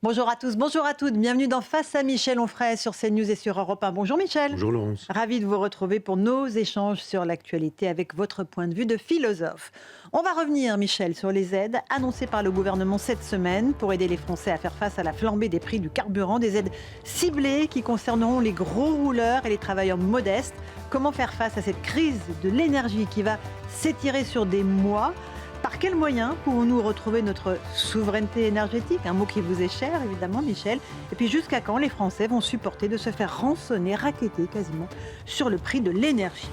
Bonjour à tous, bonjour à toutes. Bienvenue dans Face à Michel Onfray sur CNews et sur Europe 1. Bonjour Michel. Bonjour Laurence. Ravi de vous retrouver pour nos échanges sur l'actualité avec votre point de vue de philosophe. On va revenir, Michel, sur les aides annoncées par le gouvernement cette semaine pour aider les Français à faire face à la flambée des prix du carburant. Des aides ciblées qui concerneront les gros rouleurs et les travailleurs modestes. Comment faire face à cette crise de l'énergie qui va s'étirer sur des mois ? Par quels moyens pouvons-nous retrouver notre souveraineté énergétique? Un mot qui vous est cher, évidemment, Michel. Et puis jusqu'à quand les Français vont supporter de se faire rançonner, racketter quasiment, sur le prix de l'énergie?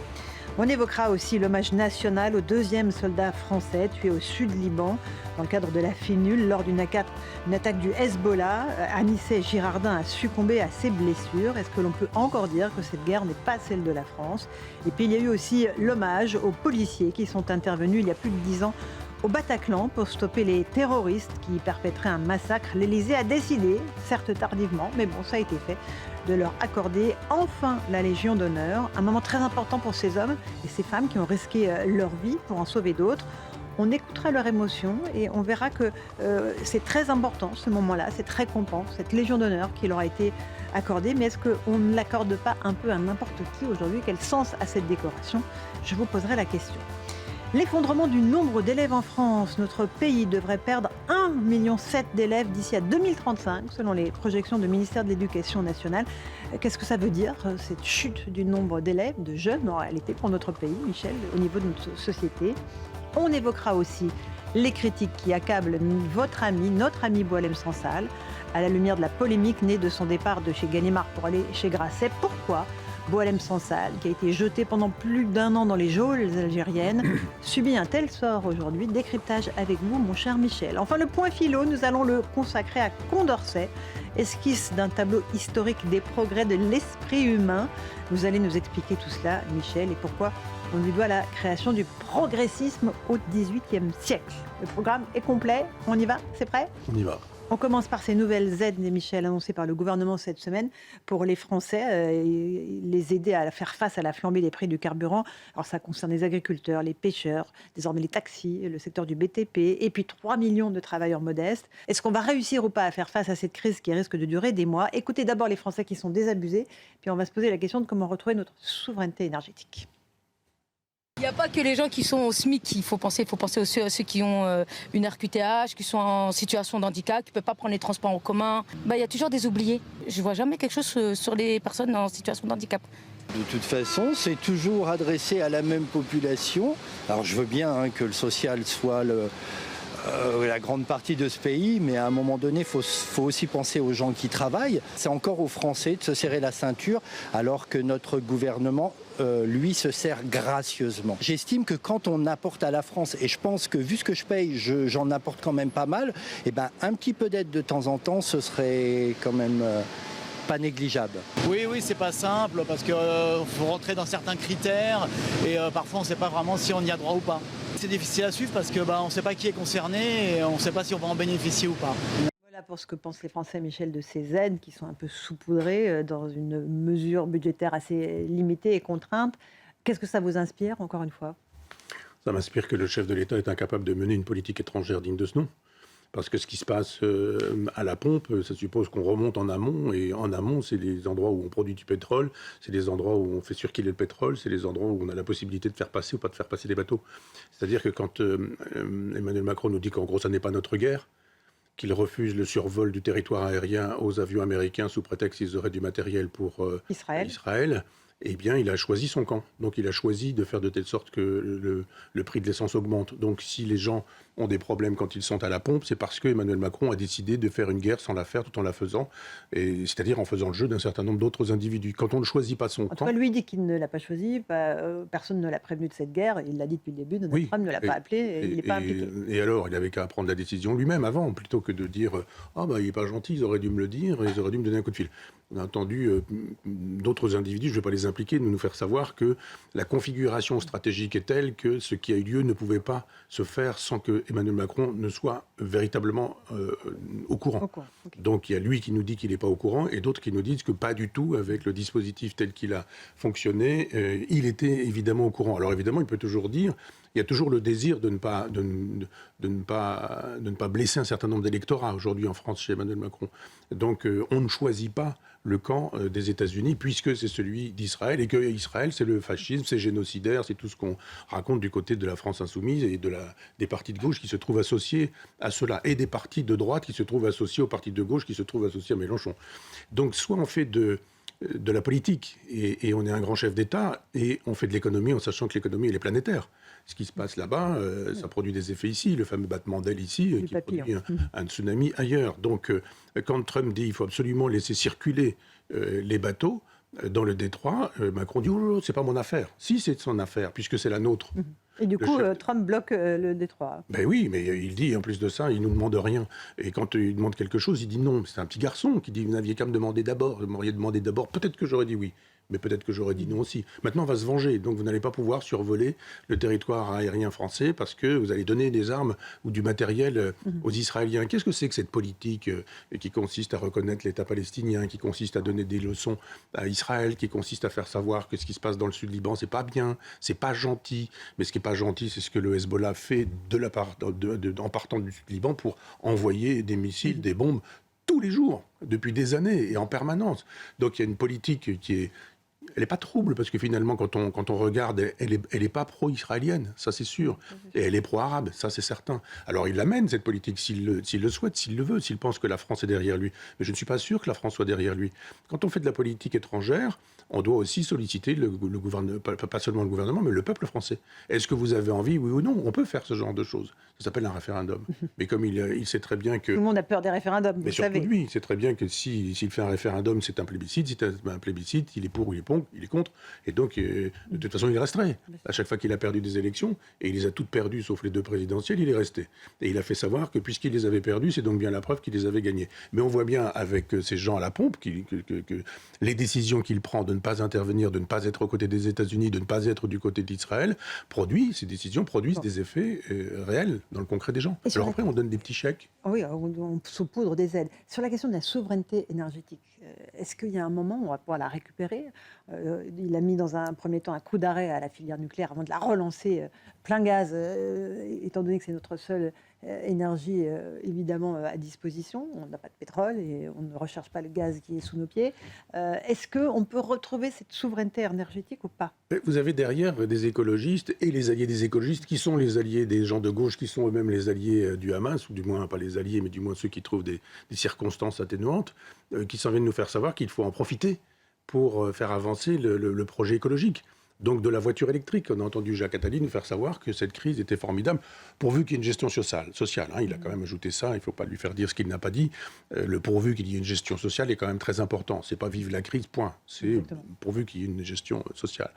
On évoquera aussi l'hommage national au deuxième soldat français tué au sud Liban dans le cadre de la FINUL lors d'une attaque du Hezbollah. Anissé Girardin a succombé à ses blessures. Est-ce que l'on peut encore dire que cette guerre n'est pas celle de la France? Et puis il y a eu aussi l'hommage aux policiers qui sont intervenus il y a plus de 10 ans au Bataclan pour stopper les terroristes qui perpétraient un massacre. L'Élysée a décidé, certes tardivement, mais bon, ça a été fait, de leur accorder enfin la Légion d'honneur. Un moment très important pour ces hommes et ces femmes qui ont risqué leur vie pour en sauver d'autres. On écoutera leur émotion et on verra que c'est très important ce moment-là, cette récompense, cette Légion d'honneur qui leur a été accordée. Mais est-ce qu'on ne l'accorde pas un peu à n'importe qui aujourd'hui? Quel sens a cette décoration? Je vous poserai la question. L'effondrement du nombre d'élèves en France. Notre pays devrait perdre 1,7 million d'élèves d'ici à 2035, selon les projections du ministère de l'Éducation nationale. Qu'est-ce que ça veut dire, cette chute du nombre d'élèves, de jeunes en réalité, pour notre pays, Michel, au niveau de notre société? On évoquera aussi les critiques qui accablent notre ami Boualem Sansal, à la lumière de la polémique née de son départ de chez Gallimard pour aller chez Grasset. Pourquoi Boualem Sansal, qui a été jeté pendant plus d'1 an dans les geôles algériennes, subit un tel sort aujourd'hui? Décryptage avec vous, mon cher Michel. Enfin, le point philo, nous allons le consacrer à Condorcet, esquisse d'un tableau historique des progrès de l'esprit humain. Vous allez nous expliquer tout cela, Michel, et pourquoi on lui doit la création du progressisme au XVIIIe siècle. Le programme est complet, on y va? C'est prêt? On y va. On commence par ces nouvelles aides, Michel, annoncées par le gouvernement cette semaine pour les Français, les aider à faire face à la flambée des prix du carburant. Alors ça concerne les agriculteurs, les pêcheurs, désormais les taxis, le secteur du BTP, et puis 3 millions de travailleurs modestes. Est-ce qu'on va réussir ou pas à faire face à cette crise qui risque de durer des mois? Écoutez d'abord les Français qui sont désabusés, puis on va se poser la question de comment retrouver notre souveraineté énergétique. Il n'y a pas que les gens qui sont au SMIC qu'il faut penser aussi à ceux qui ont une RQTH, qui sont en situation de handicap, qui ne peuvent pas prendre les transports en commun. Il y a toujours des oubliés. Je ne vois jamais quelque chose sur les personnes en situation de handicap. De toute façon, c'est toujours adressé à la même population. Alors je veux bien que le social soit la grande partie de ce pays, mais à un moment donné, il faut aussi penser aux gens qui travaillent. C'est encore aux Français de se serrer la ceinture, alors que notre gouvernement, lui, se sert gracieusement. J'estime que quand on apporte à la France, et je pense que vu ce que je paye, j'en apporte quand même pas mal, et un petit peu d'aide de temps en temps, ce serait quand même pas négligeable. Oui, c'est pas simple parce qu'il faut rentrer dans certains critères et parfois on ne sait pas vraiment si on y a droit ou pas. C'est difficile à suivre parce que on ne sait pas qui est concerné et on ne sait pas si on va en bénéficier ou pas. Voilà pour ce que pensent les Français, Michel, de ces aides qui sont un peu saupoudrées dans une mesure budgétaire assez limitée et contrainte. Qu'est-ce que ça vous inspire, encore une fois? Ça m'inspire que le chef de l'État est incapable de mener une politique étrangère digne de ce nom. Parce que ce qui se passe à la pompe, ça suppose qu'on remonte en amont. Et en amont, c'est les endroits où on produit du pétrole, c'est les endroits où on fait circuler le pétrole, c'est les endroits où on a la possibilité de faire passer ou pas de faire passer des bateaux. C'est-à-dire que quand Emmanuel Macron nous dit qu'en gros, ça n'est pas notre guerre, qu'il refuse le survol du territoire aérien aux avions américains sous prétexte qu'ils auraient du matériel pour Israël, eh bien, il a choisi son camp. Donc, il a choisi de faire de telle sorte que le prix de l'essence augmente. Donc, si les gens ont des problèmes quand ils sont à la pompe, c'est parce que Emmanuel Macron a décidé de faire une guerre sans la faire, tout en la faisant, c'est-à-dire en faisant le jeu d'un certain nombre d'autres individus. Quand on ne choisit pas son camp... Lui dit qu'il ne l'a pas choisi, personne ne l'a prévenu de cette guerre, il l'a dit depuis le début, Donald Trump ne l'a pas appelé, et il n'est pas impliqué. Et alors, il n'avait qu'à prendre la décision lui-même avant, plutôt que de dire « Ah, il n'est pas gentil, ils auraient dû me le dire, ils auraient dû me donner un coup de fil ». On a entendu d'autres individus, je ne vais pas les impliquer, nous faire savoir que la configuration stratégique est telle que ce qui a eu lieu ne pouvait pas se faire sans que Emmanuel Macron ne soit véritablement au courant. Okay. Donc il y a lui qui nous dit qu'il n'est pas au courant et d'autres qui nous disent que pas du tout, avec le dispositif tel qu'il a fonctionné, il était évidemment au courant. Alors évidemment, il peut toujours dire il y a toujours le désir de ne pas blesser un certain nombre d'électorats aujourd'hui en France chez Emmanuel Macron. Donc on ne choisit pas le camp des États-Unis, puisque c'est celui d'Israël, et que Israël, c'est le fascisme, c'est génocidaire, c'est tout ce qu'on raconte du côté de la France insoumise et des partis de gauche qui se trouvent associés à cela, et des partis de droite qui se trouvent associés aux partis de gauche qui se trouvent associés à Mélenchon. Donc soit on fait de la politique, et on est un grand chef d'État, et on fait de l'économie en sachant que l'économie, elle est planétaire. Ce qui se passe là-bas, ça produit des effets ici, le fameux battement d'aile ici, qui produit un tsunami ailleurs. Donc, quand Trump dit qu'il faut absolument laisser circuler les bateaux dans le détroit, Macron dit « Oh, c'est pas mon affaire ». Si, c'est son affaire, puisque c'est la nôtre. Et du coup, Trump bloque le détroit. Ben oui, mais il dit, en plus de ça, il ne nous demande rien. Et quand il demande quelque chose, il dit non. C'est un petit garçon qui dit « Vous n'aviez qu'à me demander d'abord. Vous m'auriez demandé d'abord. Peut-être que j'aurais dit oui. Mais peut-être que j'aurais dit non aussi. Maintenant, on va se venger. Donc, vous n'allez pas pouvoir survoler le territoire aérien français parce que vous allez donner des armes ou du matériel aux Israéliens. Qu'est-ce que c'est que cette politique qui consiste à reconnaître l'État palestinien, qui consiste à donner des leçons à Israël, qui consiste à faire savoir que ce qui se passe dans le sud Liban, c'est pas bien, c'est pas gentil. Mais ce qui est pas gentil, c'est ce que le Hezbollah fait en partant du sud Liban pour envoyer des missiles, des bombes tous les jours, depuis des années et en permanence. Donc, il y a une politique qui elle n'est pas trouble, parce que finalement, quand on regarde, elle n'est pas pro-israélienne, ça c'est sûr. Et elle est pro-arabe, ça c'est certain. Alors il l'amène, cette politique, s'il le souhaite, s'il le veut, s'il pense que la France est derrière lui. Mais je ne suis pas sûr que la France soit derrière lui. Quand on fait de la politique étrangère, on doit aussi solliciter le gouvernement, pas seulement le gouvernement, mais le peuple français. Est-ce que vous avez envie, oui ou non? On peut faire ce genre de choses. Ça s'appelle un référendum. Mais comme il sait très bien que... Tout le monde a peur des référendums, vous mais surtout savez. lui, il sait très bien que s'il fait un référendum, c'est un plébiscite. Si c'est un plébiscite, il est pour ou il est contre. Et donc, de toute façon, il resterait. À chaque fois qu'il a perdu des élections, et il les a toutes perdues, sauf les 2 présidentielles, il est resté. Et il a fait savoir que puisqu'il les avait perdues, c'est donc bien la preuve qu'il les avait gagnées. Mais on voit bien avec ces gens à la pompe que les décisions qu'il prend de ne pas intervenir, de ne pas être aux côtés des États-Unis, de ne pas être du côté d'Israël, ces décisions produisent des effets réels dans le concret des gens. Alors après, on donne des petits chèques. Oui, on saupoudre des aides. Sur la question de la souveraineté énergétique, est-ce qu'il y a un moment où on va pouvoir la récupérer? Il a mis dans un premier temps un coup d'arrêt à la filière nucléaire avant de la relancer plein gaz, étant donné que c'est notre seule énergie évidemment à disposition. On n'a pas de pétrole et on ne recherche pas le gaz qui est sous nos pieds. Est-ce qu'on peut retrouver cette souveraineté énergétique ou pas? Vous avez derrière des écologistes et les alliés des écologistes qui sont les alliés des gens de gauche, qui sont eux-mêmes les alliés du Hamas, ou du moins pas les alliés, mais du moins ceux qui trouvent des circonstances atténuantes, qui s'en viennent nous faire savoir qu'il faut en profiter pour faire avancer le projet écologique. Donc de la voiture électrique. On a entendu Jacques Attali nous faire savoir que cette crise était formidable, pourvu qu'il y ait une gestion sociale. Il a quand même ajouté ça, il ne faut pas lui faire dire ce qu'il n'a pas dit. Le pourvu qu'il y ait une gestion sociale est quand même très important. C'est pas vivre la crise, point. C'est pourvu qu'il y ait une gestion sociale.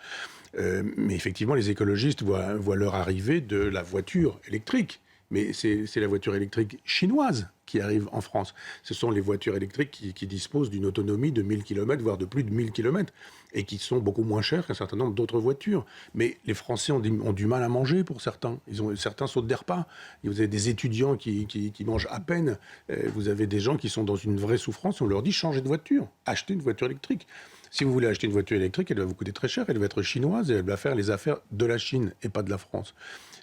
Mais effectivement, les écologistes voient leur arrivée de la voiture électrique. Mais c'est la voiture électrique chinoise qui arrive en France. Ce sont les voitures électriques qui disposent d'une autonomie de 1000 km, voire de plus de 1000 km, et qui sont beaucoup moins chères qu'un certain nombre d'autres voitures. Mais les Français ont du mal à manger pour certains. Certains sautent des repas. Vous avez des étudiants qui mangent à peine. Vous avez des gens qui sont dans une vraie souffrance. On leur dit changez de voiture, achetez une voiture électrique. Si vous voulez acheter une voiture électrique, elle va vous coûter très cher, elle va être chinoise et elle va faire les affaires de la Chine et pas de la France.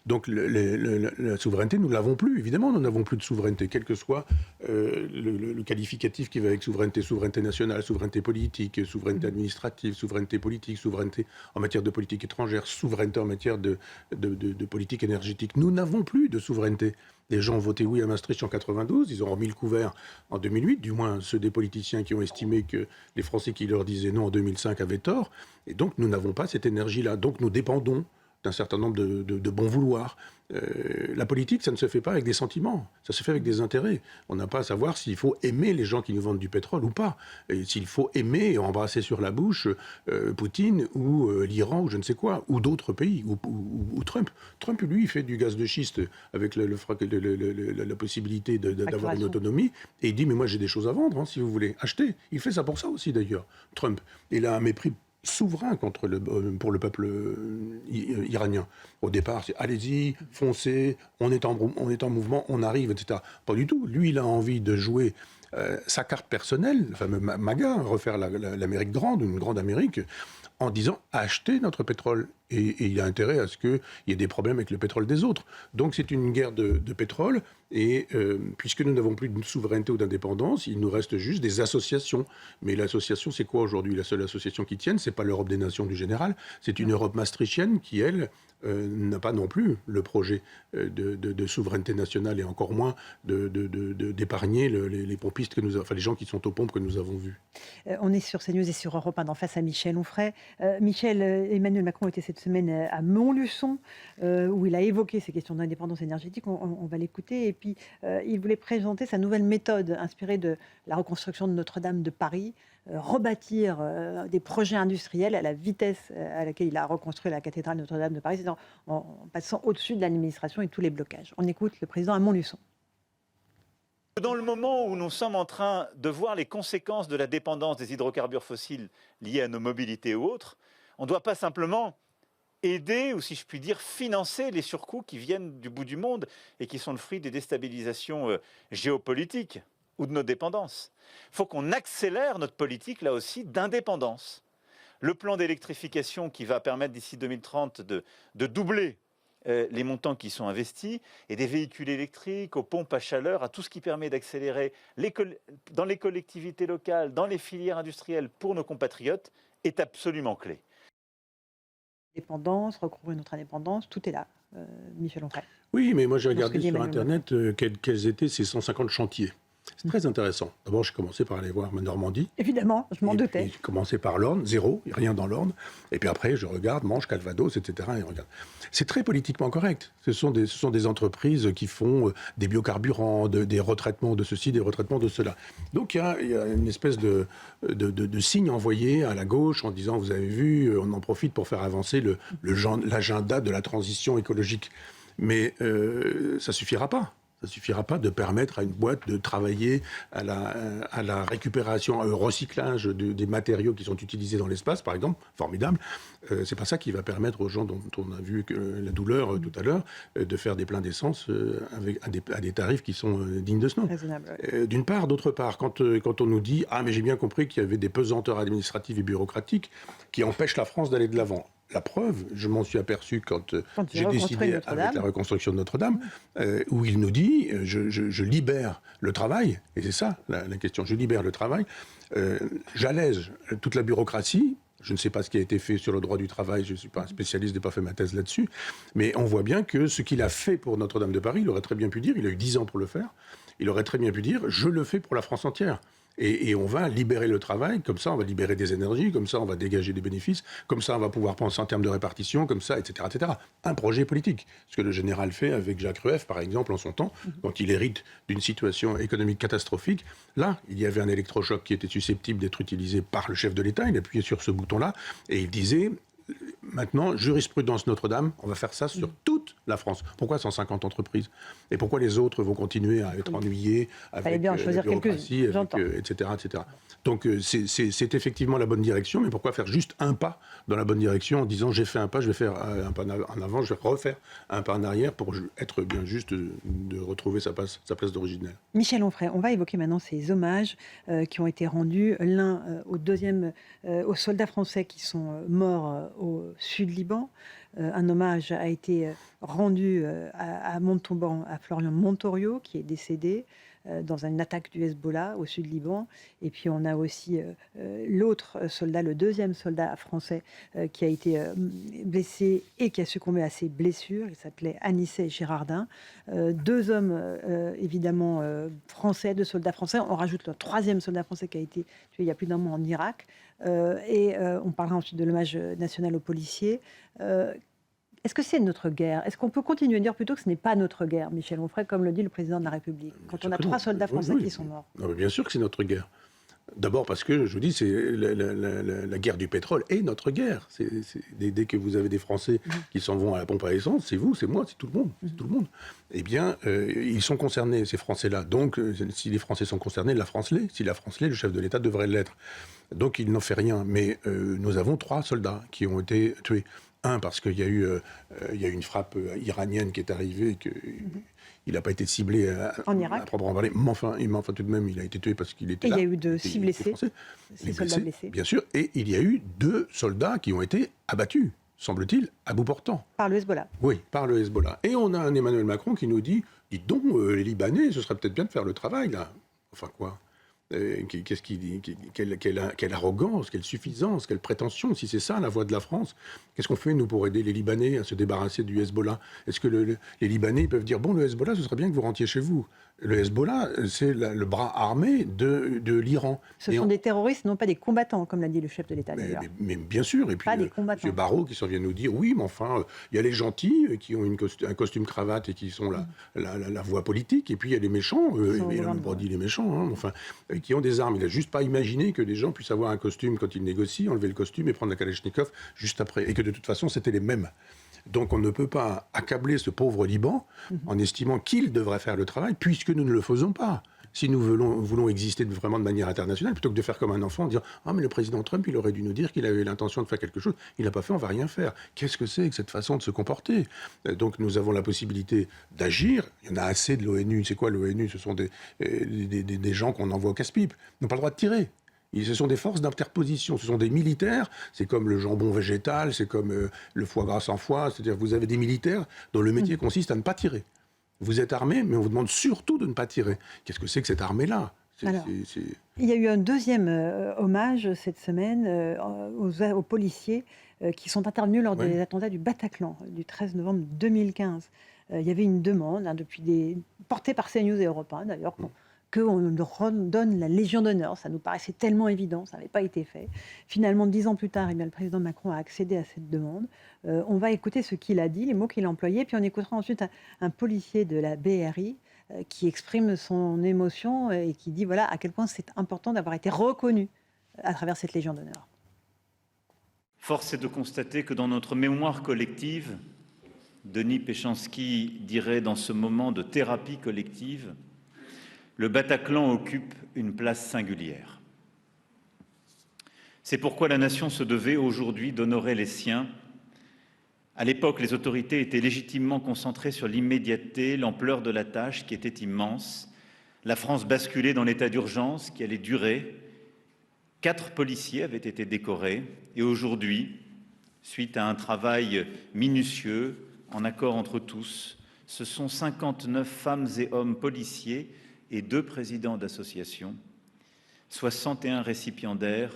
Donc la souveraineté, nous ne l'avons plus. Évidemment, nous n'avons plus de souveraineté, quel que soit le qualificatif qui va avec souveraineté. Souveraineté nationale, souveraineté politique, souveraineté administrative, souveraineté politique, souveraineté en matière de politique étrangère, souveraineté en matière de politique énergétique. Nous n'avons plus de souveraineté. Les gens ont voté oui à Maastricht en 92, ils ont remis le couvert en 2008, du moins ceux des politiciens qui ont estimé que les Français qui leur disaient non en 2005 avaient tort. Et donc nous n'avons pas cette énergie-là. Donc nous dépendons d'un certain nombre de bons vouloirs. La politique, ça ne se fait pas avec des sentiments, ça se fait avec des intérêts. On n'a pas à savoir s'il faut aimer les gens qui nous vendent du pétrole ou pas. Et s'il faut aimer et embrasser sur la bouche Poutine ou l'Iran ou je ne sais quoi, ou d'autres pays, ou Trump. Trump, lui, il fait du gaz de schiste avec la possibilité d'avoir une autonomie. Et il dit, mais moi j'ai des choses à vendre, si vous voulez, achetez. Il fait ça pour ça aussi d'ailleurs, Trump. Il a un mépris souverain pour le peuple iranien. Au départ, c'est allez-y, foncez, on est en mouvement, on arrive, etc. Pas du tout. Lui, il a envie de jouer sa carte personnelle, le fameux MAGA, refaire l'Amérique grande, une grande Amérique, en disant achetez notre pétrole. Et il y a intérêt à ce qu'il y ait des problèmes avec le pétrole des autres. Donc c'est une guerre de pétrole. Et puisque nous n'avons plus de souveraineté ou d'indépendance, il nous reste juste des associations. Mais l'association, c'est quoi aujourd'hui? La seule association qui tienne, c'est pas l'Europe des nations du général, c'est une Europe maastrichtienne qui, elle, n'a pas non plus le projet de souveraineté nationale et encore moins d'épargner les pompistes les gens qui sont aux pompes que nous avons vus. On est sur CNews et sur Europe 1 en face à Michel Onfray. Michel, Emmanuel Macron était cette semaine à Montluçon où il a évoqué ces questions d'indépendance énergétique. On va l'écouter. Et puis, il voulait présenter sa nouvelle méthode inspirée de la reconstruction de Notre-Dame de Paris, rebâtir des projets industriels à la vitesse à laquelle il a reconstruit la cathédrale Notre-Dame de Paris, c'est en passant au-dessus de l'administration et tous les blocages. On écoute le président à Montluçon. Dans le moment où nous sommes en train de voir les conséquences de la dépendance des hydrocarbures fossiles liées à nos mobilités ou autres, on ne doit pas simplement aider, ou si je puis dire, financer les surcoûts qui viennent du bout du monde et qui sont le fruit des déstabilisations géopolitiques ou de nos dépendances. Il faut qu'on accélère notre politique, là aussi, d'indépendance. Le plan d'électrification qui va permettre d'ici 2030 de doubler les montants qui sont investis, et des véhicules électriques, aux pompes à chaleur, à tout ce qui permet d'accélérer dans les collectivités locales, dans les filières industrielles pour nos compatriotes, est absolument clé. Indépendance, recouvrir notre indépendance, tout est là, Michel Onfray. Oui, mais moi j'ai regardé sur Internet quels étaient ces 150 chantiers. C'est très intéressant. D'abord, j'ai commencé par aller voir ma Normandie. Évidemment, je m'en doutais. J'ai commencé par l'Orne, zéro, rien dans l'Orne. Et puis après, je regarde Manche, Calvados, etc. Et regarde. C'est très politiquement correct. Ce sont des entreprises qui font des biocarburants, des retraitements de ceci, des retraitements de cela. Donc il y a une espèce de signe envoyé à la gauche en disant, vous avez vu, on en profite pour faire avancer l'agenda de la transition écologique. Mais ça suffira pas. Ça ne suffira pas de permettre à une boîte de travailler à la récupération, au recyclage des matériaux qui sont utilisés dans l'espace, par exemple. Formidable. C'est pas ça qui va permettre aux gens dont on a vu la douleur tout à l'heure de faire des pleins d'essence à des tarifs qui sont dignes de ce nom. D'une part. D'autre part, quand on nous dit « Ah, mais j'ai bien compris qu'il y avait des pesanteurs administratives et bureaucratiques qui empêchent la France d'aller de l'avant ». La preuve, je m'en suis aperçu quand j'ai décidé avec la reconstruction de Notre-Dame, où il nous dit je libère le travail, et c'est ça la question, je libère le travail, j'allège toute la bureaucratie. Je ne sais pas ce qui a été fait sur le droit du travail, je ne suis pas un spécialiste, je n'ai pas fait ma thèse là-dessus, mais on voit bien que ce qu'il a fait pour Notre-Dame de Paris, il aurait très bien pu dire, il a eu 10 ans pour le faire, il aurait très bien pu dire je le fais pour la France entière. Et on va libérer le travail, comme ça on va libérer des énergies, comme ça on va dégager des bénéfices, comme ça on va pouvoir penser en termes de répartition, comme ça, etc., etc. Un projet politique. Ce que le général fait avec Jacques Rueff, par exemple, en son temps, quand il hérite d'une situation économique catastrophique. Là, il y avait un électrochoc qui était susceptible d'être utilisé par le chef de l'État, il appuyait sur ce bouton-là, et il disait... Maintenant, jurisprudence Notre-Dame, on va faire ça sur toute la France. Pourquoi 150 entreprises? Et pourquoi les autres vont continuer à être ennuyés avec la bureaucratie, etc., etc. Donc c'est effectivement la bonne direction, mais pourquoi faire juste un pas dans la bonne direction en disant j'ai fait un pas, je vais faire un pas en avant, je vais refaire un pas en arrière pour être bien juste de retrouver sa place d'originel. Michel Onfray, on va évoquer maintenant ces hommages qui ont été rendus, l'un aux soldats français qui sont morts au Sud-Liban. Un hommage a été rendu à Montauban, à Florian Montorio, qui est décédé dans une attaque du Hezbollah au Sud-Liban. Et puis on a aussi l'autre soldat, le deuxième soldat français qui a été blessé et qui a succombé à ses blessures. Il s'appelait Anissé Girardin. Deux hommes, évidemment, français, deux soldats français. On rajoute le troisième soldat français qui a été tué il y a plus d'un mois en Irak. On parlera ensuite de l'hommage national aux policiers. Est-ce que c'est notre guerre? Est-ce qu'on peut continuer à dire plutôt que ce n'est pas notre guerre, Michel Onfray, comme le dit le président de la République, quand on a 3 soldats français qui sont morts? Non, mais bien sûr que c'est notre guerre. D'abord parce que, je vous dis, c'est la guerre du pétrole est notre guerre. Dès que vous avez des Français qui s'en vont à la pompe à essence, c'est vous, c'est moi, c'est tout le monde. C'est tout le monde. Eh bien, ils sont concernés, ces Français-là. Donc, si les Français sont concernés, la France l'est. Si la France l'est, le chef de l'État devrait l'être. Donc, il n'en fait rien. Mais nous avons 3 soldats qui ont été tués. Un, parce qu'il y a eu une frappe iranienne qui est arrivée, il n'a pas été ciblé En Irak. à proprement parler, mais enfin, tout de même, il a été tué parce qu'il était Et là. il y a eu de 6 blessés, Français. 6 soldats blessés. Bien sûr, et il y a eu 2 soldats qui ont été abattus, semble-t-il, à bout portant. Par le Hezbollah. Oui, par le Hezbollah. Et on a un Emmanuel Macron qui nous dit, dites donc, les Libanais, ce serait peut-être bien de faire le travail, là. Enfin, quoi qu'est-ce qu'il dit quelle arrogance, quelle suffisance, quelle prétention, si c'est ça la voie de la France. Qu'est-ce qu'on fait, nous, pour aider les Libanais à se débarrasser du Hezbollah? Est-ce que les Libanais peuvent dire, bon, le Hezbollah, ce serait bien que vous rentriez chez vous? Le Hezbollah, c'est le bras armé de l'Iran. Ce sont des terroristes, non pas des combattants, comme l'a dit le chef de l'État, d'ailleurs. Mais bien sûr. Et puis, pas des combattants. M. Barrot qui s'en vient nous dire, oui, mais enfin, il y a les gentils qui ont un costume cravate et qui sont la voie politique, et puis il y a les méchants, il n'a pas dit les méchants, hein, enfin, qui ont des armes. Il n'a juste pas imaginé que des gens puissent avoir un costume quand ils négocient, enlever le costume et prendre la Kalachnikov juste après. Et que de toute façon, c'était les mêmes. Donc on ne peut pas accabler ce pauvre Liban en estimant qu'il devrait faire le travail, puisque nous ne le faisons pas. Si nous voulons exister vraiment de manière internationale, plutôt que de faire comme un enfant, dire « Ah, mais le président Trump, il aurait dû nous dire qu'il avait l'intention de faire quelque chose. Il n'a pas fait, on ne va rien faire. » Qu'est-ce que c'est que cette façon de se comporter? Donc nous avons la possibilité d'agir. Il y en a assez de l'ONU. C'est quoi l'ONU? Ce sont des gens qu'on envoie au casse-pipe. Ils n'ont pas le droit de tirer. Ce sont des forces d'interposition, ce sont des militaires, c'est comme le jambon végétal, c'est comme le foie gras sans foie, c'est-à-dire vous avez des militaires dont le métier consiste à ne pas tirer. Vous êtes armé, mais on vous demande surtout de ne pas tirer. Qu'est-ce que c'est que cette armée-là? Il y a eu un deuxième hommage cette semaine aux policiers qui sont intervenus lors des attentats du Bataclan du 13 novembre 2015. Il y avait une demande portée par CNews et Europe 1 d'ailleurs, qu'on leur donne la Légion d'honneur. Ça nous paraissait tellement évident, ça n'avait pas été fait. Finalement, 10 ans plus tard, le président Macron a accédé à cette demande. On va écouter ce qu'il a dit, les mots qu'il a employés, puis on écoutera ensuite un policier de la BRI qui exprime son émotion et qui dit voilà à quel point c'est important d'avoir été reconnu à travers cette Légion d'honneur. Force est de constater que dans notre mémoire collective, Denis Péchanski dirait dans ce moment de thérapie collective, le Bataclan occupe une place singulière. C'est pourquoi la nation se devait aujourd'hui d'honorer les siens. À l'époque, les autorités étaient légitimement concentrées sur l'immédiateté, l'ampleur de la tâche qui était immense. La France basculait dans l'état d'urgence qui allait durer. 4 policiers avaient été décorés et aujourd'hui, suite à un travail minutieux, en accord entre tous, ce sont 59 femmes et hommes policiers et 2 présidents d'associations, 61 récipiendaires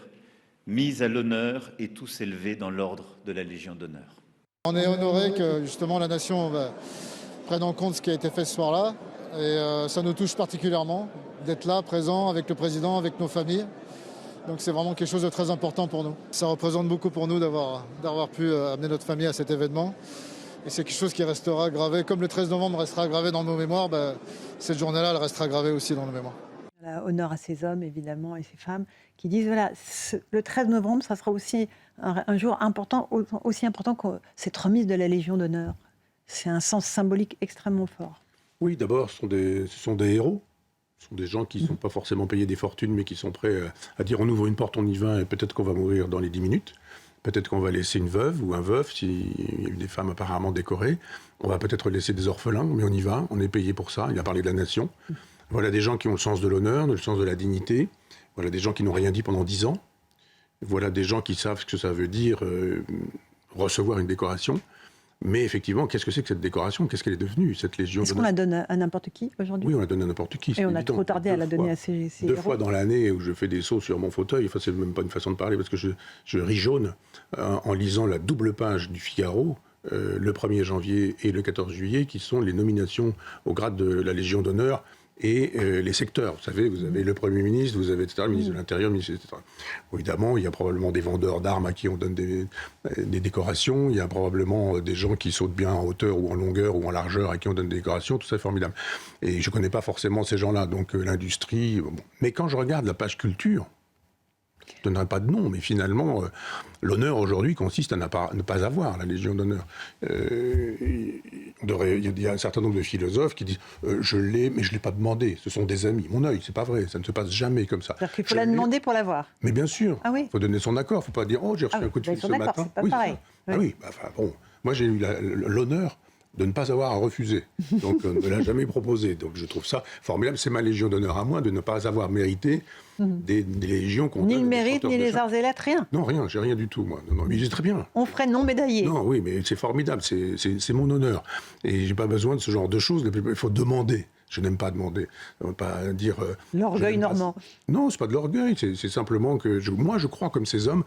mis à l'honneur et tous élevés dans l'ordre de la Légion d'honneur. On est honoré que justement la nation prenne en compte ce qui a été fait ce soir-là et ça nous touche particulièrement d'être là, présent avec le président, avec nos familles. Donc c'est vraiment quelque chose de très important pour nous. Ça représente beaucoup pour nous d'avoir pu amener notre famille à cet événement. Et c'est quelque chose qui restera gravé, comme le 13 novembre restera gravé dans nos mémoires, cette journée-là, elle restera gravée aussi dans nos mémoires. Voilà, honneur à ces hommes, évidemment, et ces femmes, qui disent, voilà, le 13 novembre, ça sera aussi un jour important, aussi important que cette remise de la Légion d'honneur. C'est un sens symbolique extrêmement fort. Oui, d'abord, ce sont des héros. Ce sont des gens qui ne sont pas forcément payés des fortunes, mais qui sont prêts à dire on ouvre une porte, on y va, et peut-être qu'on va mourir dans les 10 minutes. Peut-être qu'on va laisser une veuve ou un veuf, s'il y a eu des femmes apparemment décorées. On va peut-être laisser des orphelins, mais on y va, on est payé pour ça. Il a parlé de la nation. Voilà des gens qui ont le sens de l'honneur, le sens de la dignité. Voilà des gens qui n'ont rien dit pendant 10 ans. Voilà des gens qui savent ce que ça veut dire recevoir une décoration. Mais effectivement, qu'est-ce que c'est que cette décoration? Qu'est-ce qu'elle est devenue, cette Légion d'honneur? Est-ce qu'on la donne à n'importe qui aujourd'hui? Oui, on la donne à n'importe qui. Et on a trop tardé à la donner à ces 2 héros. fois dans l'année où je fais des sauts sur mon fauteuil, enfin, c'est même pas une façon de parler, parce que je ris jaune en lisant la double page du Figaro, le 1er janvier et le 14 juillet, qui sont les nominations au grade de la Légion d'honneur et les secteurs. Vous savez, vous avez le Premier ministre, vous avez etc., le ministre de l'Intérieur, le ministre, etc. Évidemment, il y a probablement des vendeurs d'armes à qui on donne des décorations, il y a probablement des gens qui sautent bien en hauteur ou en longueur ou en largeur à qui on donne des décorations, tout ça est formidable. Et je ne connais pas forcément ces gens-là, donc l'industrie... Bon. Mais quand je regarde la page culture, je ne donnerai pas de nom, mais finalement, l'honneur aujourd'hui consiste à ne pas avoir la Légion d'honneur. Il y a un certain nombre de philosophes qui disent je l'ai, mais je ne l'ai pas demandé. Ce sont des amis. Mon œil, c'est pas vrai. Ça ne se passe jamais comme ça. C'est-à-dire qu'il faut la demander pour l'avoir. Mais bien sûr. Ah oui. Il faut donner son accord. Il ne faut pas dire oh, j'ai reçu un coup de fil ce matin. C'est pas pareil. Ah oui, enfin, bon. Moi, j'ai eu l'honneur de ne pas avoir à refuser. Donc, on ne me l'a jamais proposé. Donc, je trouve ça formidable. C'est ma Légion d'honneur à moi de ne pas avoir mérité des légions qu'on Ni donne le à des mérite, chanteurs ni de les chant. arts et lettres, rien. Non, rien, j'ai rien du tout, moi. Non, mais c'est très bien. On ferait non médaillé. Non, oui, mais c'est formidable, c'est mon honneur. Et j'ai pas besoin de ce genre de choses. Il faut demander. Je n'aime pas demander. On va pas dire... L'orgueil normand. Non, c'est pas de l'orgueil. C'est simplement que moi, je crois, comme ces hommes,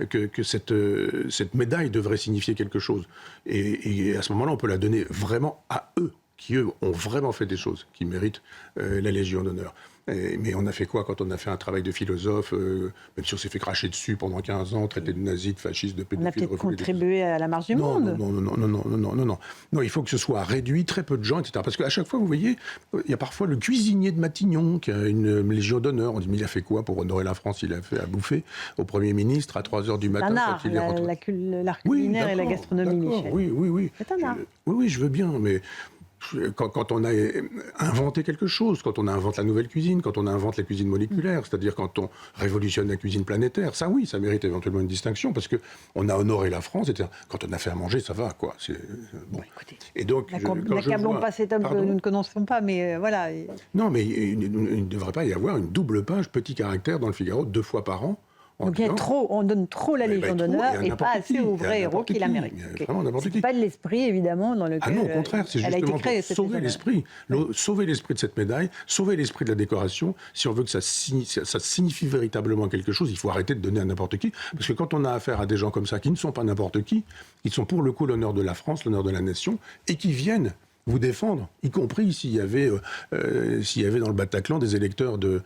que cette médaille devrait signifier quelque chose. Et à ce moment-là, on peut la donner vraiment à eux, qui, eux, ont vraiment fait des choses, qui méritent la Légion d'honneur. Mais on a fait quoi quand on a fait un travail de philosophe, même si on s'est fait cracher dessus pendant 15 ans, traité de nazi, de fasciste, de pédophile... On a peut-être contribué à la marche du monde. Non. Non, il faut que ce soit réduit, très peu de gens, etc. Parce qu'à chaque fois, vous voyez, il y a parfois le cuisinier de Matignon qui a une Légion d'honneur. On dit, mais il a fait quoi pour honorer la France? Il a fait à bouffer au Premier ministre à 3h du matin. C'est un art, quand il est rentré. l'art culinaire et la gastronomie, Michel. Oui. C'est un art. Oui, je veux bien, mais... Quand on a inventé quelque chose, quand on invente la nouvelle cuisine, quand on invente la cuisine moléculaire, c'est-à-dire quand on révolutionne la cuisine planétaire, ça oui, ça mérite éventuellement une distinction parce qu'on a honoré la France, etc. Quand on a fait à manger, ça va, quoi. Bon. Écoutez, Et donc, n'accablons pas cet homme que nous ne connaissons pas, mais voilà. Non, mais il ne devrait pas y avoir une double page petit caractère dans le Figaro 2 fois par an. Donc on donne trop la Légion d'honneur et pas assez aux vrais héros qui la méritent. C'est pas de l'esprit, évidemment, dans lequel non, au contraire, c'est justement pour sauver l'esprit. Sauver l'esprit de cette médaille, sauver l'esprit de la décoration. Si on veut que ça signifie véritablement quelque chose, il faut arrêter de donner à n'importe qui. Parce que quand on a affaire à des gens comme ça, qui ne sont pas n'importe qui sont pour le coup l'honneur de la France, l'honneur de la nation, et qui viennent vous défendre, y compris s'il y avait dans le Bataclan des électeurs de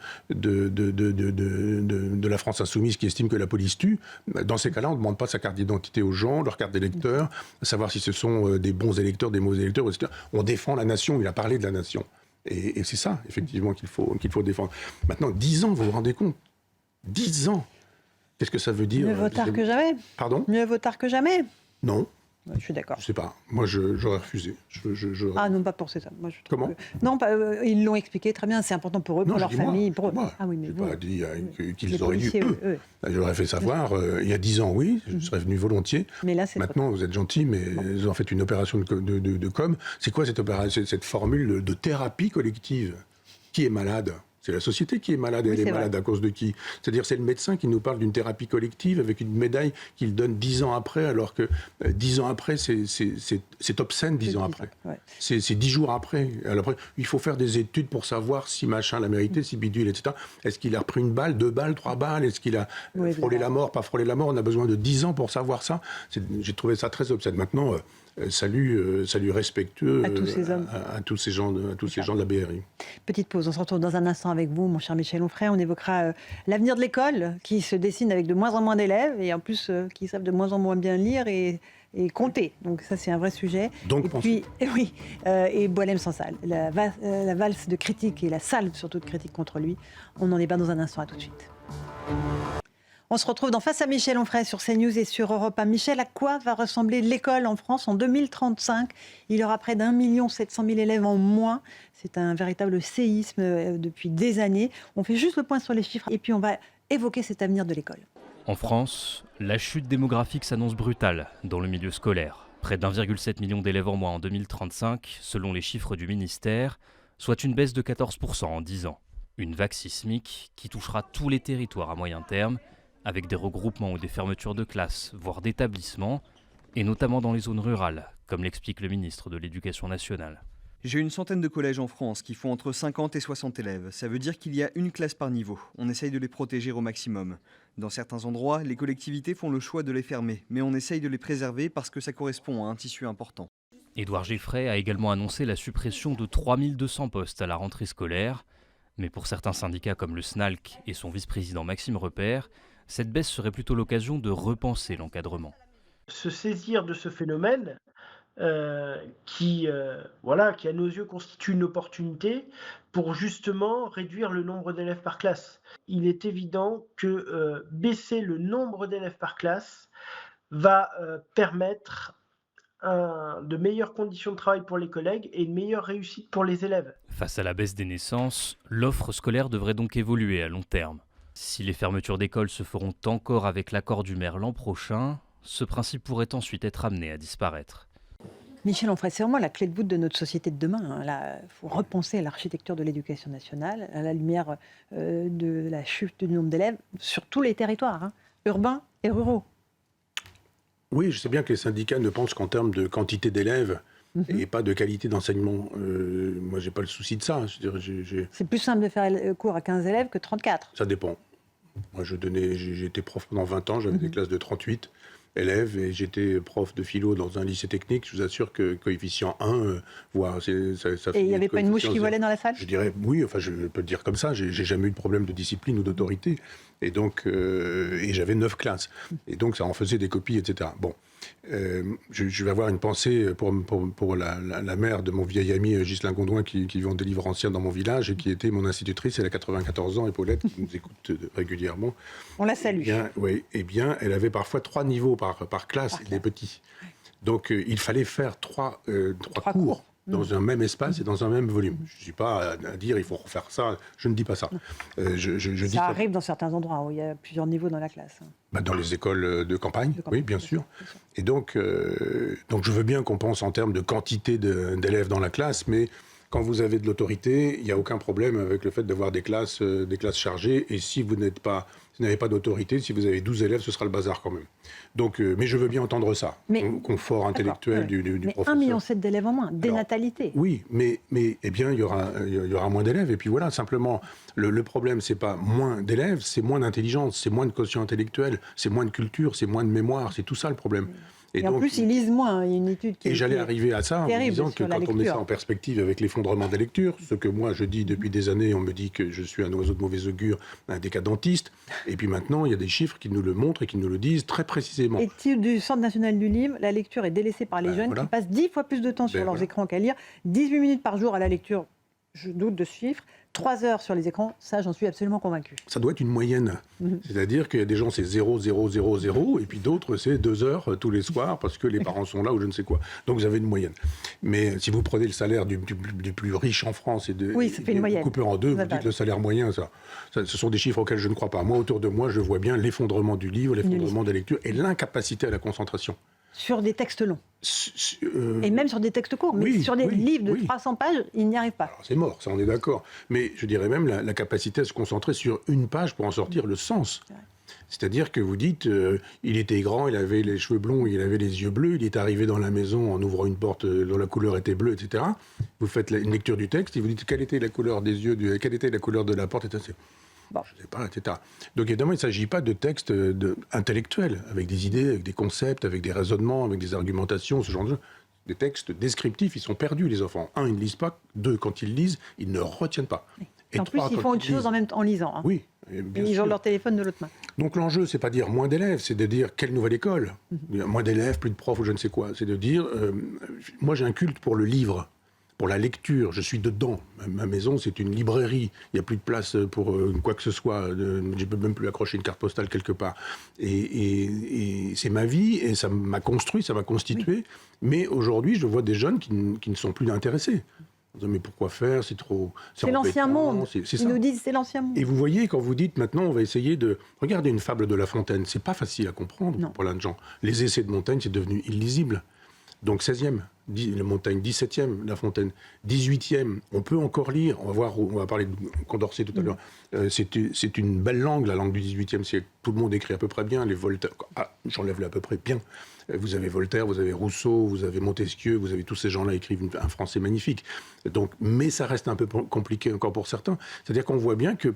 la France insoumise qui estiment que la police tue. Dans ces cas-là, on ne demande pas sa carte d'identité aux gens, leur carte d'électeur, savoir si ce sont des bons électeurs, des mauvais électeurs, etc. On défend la nation, il a parlé de la nation. Et c'est ça, effectivement, qu'il faut défendre. Maintenant, 10 ans, vous vous rendez compte? 10 ans. Qu'est-ce que ça veut dire? Mieux vaut tard que jamais. Pardon? Mieux vaut tard que jamais. Non. Je suis d'accord. Je sais pas. Moi, j'aurais refusé. Ah non, pas pour ça. Moi, je trouve Comment Non, ils l'ont expliqué très bien. C'est important pour eux, pour leur famille. Pour eux. Ah oui, mais je vous. n'ai pas dit qu'ils Les auraient dû. eux. J'aurais fait savoir, il y a 10 ans, oui, je serais venu volontiers. Mais là, c'est maintenant, vous êtes gentil, mais ils ont fait une opération de com. C'est quoi cette formule de thérapie collective? Qui est malade? C'est la société qui est malade, et elle est malade à cause de qui? C'est-à-dire c'est le médecin qui nous parle d'une thérapie collective avec une médaille qu'il donne 10 ans après, alors que 10 ans après, c'est obscène 10 ans après. Ouais. C'est 10 jours après. Alors après. Il faut faire des études pour savoir si machin l'a mérité, si bidule, etc. Est-ce qu'il a repris 1 balle, 2 balles, 3 balles? Est-ce qu'il a frôlé la mort, pas frôlé la mort? On a besoin de 10 ans pour savoir ça. J'ai trouvé ça très obscène. Maintenant... salut respectueux à tous ces hommes, à tous ces gens de la BRI. Petite pause, on se retrouve dans un instant avec vous, mon cher Michel Onfray. On évoquera l'avenir de l'école qui se dessine avec de moins en moins d'élèves et en plus qui savent de moins en moins bien lire et compter. Donc ça, c'est un vrai sujet. Donc, et Boualem Sansal, la valse de critiques et la salve surtout de critiques contre lui. On en débat dans un instant, à tout de suite. On se retrouve dans Face à Michel Onfray sur CNews et sur Europe 1. Michel, à quoi va ressembler l'école en France en 2035 ? Il y aura près d'1 700 000 élèves en moins. C'est un véritable séisme depuis des années. On fait juste le point sur les chiffres et puis on va évoquer cet avenir de l'école. En France, la chute démographique s'annonce brutale dans le milieu scolaire. Près d'1,7 million d'élèves en moins en 2035, selon les chiffres du ministère, soit une baisse de 14% en 10 ans. Une vague sismique qui touchera tous les territoires à moyen terme, avec des regroupements ou des fermetures de classes, voire d'établissements, et notamment dans les zones rurales, comme l'explique le ministre de l'Éducation nationale. J'ai une centaine de collèges en France qui font entre 50 et 60 élèves. Ça veut dire qu'il y a une classe par niveau. On essaye de les protéger au maximum. Dans certains endroits, les collectivités font le choix de les fermer, mais on essaye de les préserver parce que ça correspond à un tissu important. Édouard Geffray a également annoncé la suppression de 3200 postes à la rentrée scolaire. Mais pour certains syndicats comme le SNALC et son vice-président Maxime Repère, cette baisse serait plutôt l'occasion de repenser l'encadrement. Se saisir de ce phénomène qui, à nos yeux, constitue une opportunité pour justement réduire le nombre d'élèves par classe. Il est évident que baisser le nombre d'élèves par classe va permettre de meilleures conditions de travail pour les collègues et une meilleure réussite pour les élèves. Face à la baisse des naissances, l'offre scolaire devrait donc évoluer à long terme. Si les fermetures d'écoles se feront encore avec l'accord du maire l'an prochain, ce principe pourrait ensuite être amené à disparaître. Michel Onfray, c'est vraiment la clé de voûte de notre société de demain. Il faut repenser l'architecture de l'éducation nationale à la lumière de la chute du nombre d'élèves sur tous les territoires, urbains et ruraux. Oui, je sais bien que les syndicats ne pensent qu'en termes de quantité d'élèves et pas de qualité d'enseignement. Moi, j'ai pas le souci de ça. C'est plus simple de faire cours à 15 élèves que 34. Ça dépend. Moi, j'ai été prof pendant 20 ans, j'avais des classes de 38 élèves et j'étais prof de philo dans un lycée technique. Je vous assure que coefficient 1, ça Et il n'y avait pas une mouche qui volait dans la salle? Je dirais oui, enfin je peux le dire comme ça, j'ai jamais eu de problème de discipline ou d'autorité. Et donc, et j'avais 9 classes. Et donc ça en faisait des copies, etc. Bon. Je vais avoir une pensée pour la mère de mon vieil ami Ghislain Gondouin qui vit en délivre ancien dans mon village et qui était mon institutrice. Elle a 94 ans, Paulette, qui nous écoute régulièrement. On la salue. Eh bien, elle avait parfois 3 niveaux par classe, les petits. Donc, il fallait faire 3 cours dans un même espace et dans un même volume. Je ne suis pas à dire il faut refaire ça, je ne dis pas ça. Ça arrive dans certains endroits où il y a plusieurs niveaux dans la classe. Dans les écoles de campagne, oui, bien sûr. Et donc je veux bien qu'on pense en termes de quantité d'élèves dans la classe, mais quand vous avez de l'autorité, il n'y a aucun problème avec le fait d'avoir des classes chargées. Et si vous n'avez pas d'autorité, si vous avez 12 élèves, ce sera le bazar quand même. Donc, mais je veux bien entendre ça, confort intellectuel du professeur. 1,7 million d'élèves en moins, dénatalité. Oui, mais eh bien, il y aura moins d'élèves. Et puis voilà, simplement, le problème, c'est pas moins d'élèves, c'est moins d'intelligence, c'est moins de quotient intellectuel, c'est moins de culture, c'est moins de mémoire, c'est tout ça le problème. Et en plus, ils lisent moins. Il y a une étude qui j'allais arriver à ça en me disant que quand on met ça en perspective avec l'effondrement des lectures, ce que moi je dis depuis des années, on me dit que je suis un oiseau de mauvais augure, un décadentiste. Et puis maintenant, il y a des chiffres qui nous le montrent et qui nous le disent très précisément. Étude du Centre national du livre, la lecture est délaissée par les jeunes qui passent 10 fois plus de temps sur leurs écrans qu'à lire. 18 minutes par jour à la lecture, je doute de ce chiffre. 3 heures sur les écrans, ça j'en suis absolument convaincu. Ça doit être une moyenne. C'est-à-dire qu'il y a des gens c'est 0, 0, 0, 0, et puis d'autres c'est 2 heures tous les soirs parce que les parents sont là ou je ne sais quoi. Donc vous avez une moyenne. Mais si vous prenez le salaire du plus riche en France et ça fait une moyenne. Coupé en deux, vous dites le salaire moyen, ça, ce sont des chiffres auxquels je ne crois pas. Moi, autour de moi, je vois bien l'effondrement du livre, l'effondrement des lectures et l'incapacité à la concentration. Sur des textes longs. Et même sur des textes courts. Mais sur des livres de 300 pages, il n'y arrive pas. Alors, c'est mort, ça on est d'accord. Mais je dirais même la capacité à se concentrer sur une page pour en sortir le sens. C'est-à-dire que vous dites, il était grand, il avait les cheveux blonds, il avait les yeux bleus, il est arrivé dans la maison en ouvrant une porte dont la couleur était bleue, etc. Vous faites une lecture du texte et vous dites quelle était la couleur des yeux, quelle était la couleur de la porte, etc. Je ne sais pas, etc. Donc évidemment, il ne s'agit pas de textes intellectuels, avec des idées, avec des concepts, avec des raisonnements, avec des argumentations, ce genre de choses. Des textes descriptifs, ils sont perdus, les enfants. 1, ils ne lisent pas. 2, quand ils lisent, ils ne retiennent pas. Et en 3, plus, ils font autre chose en lisant. Hein. Oui, bien sûr. Ils ont leur téléphone de l'autre main. Donc l'enjeu, c'est pas dire moins d'élèves, c'est de dire quelle nouvelle école. Moins d'élèves, plus de profs ou je ne sais quoi. C'est de dire, moi j'ai un culte pour le livre. Pour la lecture, je suis dedans. Ma maison, c'est une librairie. Il n'y a plus de place pour quoi que ce soit. Je ne peux même plus accrocher une carte postale quelque part. Et c'est ma vie, et ça m'a construit, ça m'a constitué. Oui. Mais aujourd'hui, je vois des jeunes qui ne sont plus intéressés. Mais pourquoi faire? C'est trop... C'est l'ancien monde. Ils nous disent c'est l'ancien monde. Et vous voyez, quand vous dites maintenant, on va essayer de... Regardez une fable de La Fontaine. C'est pas facile à comprendre pour plein de gens. Les essais de Montaigne, c'est devenu illisible. Donc 16e, la Montaigne, 17e, La Fontaine, 18e, on peut encore lire, on va parler de Condorcet tout à l'heure, c'est une belle langue, la langue du 18e siècle, tout le monde écrit à peu près bien, les Voltaire, j'enlève à peu près bien, vous avez Voltaire, vous avez Rousseau, vous avez Montesquieu, vous avez tous ces gens-là écrivent un français magnifique, donc, mais ça reste un peu compliqué encore pour certains, c'est-à-dire qu'on voit bien que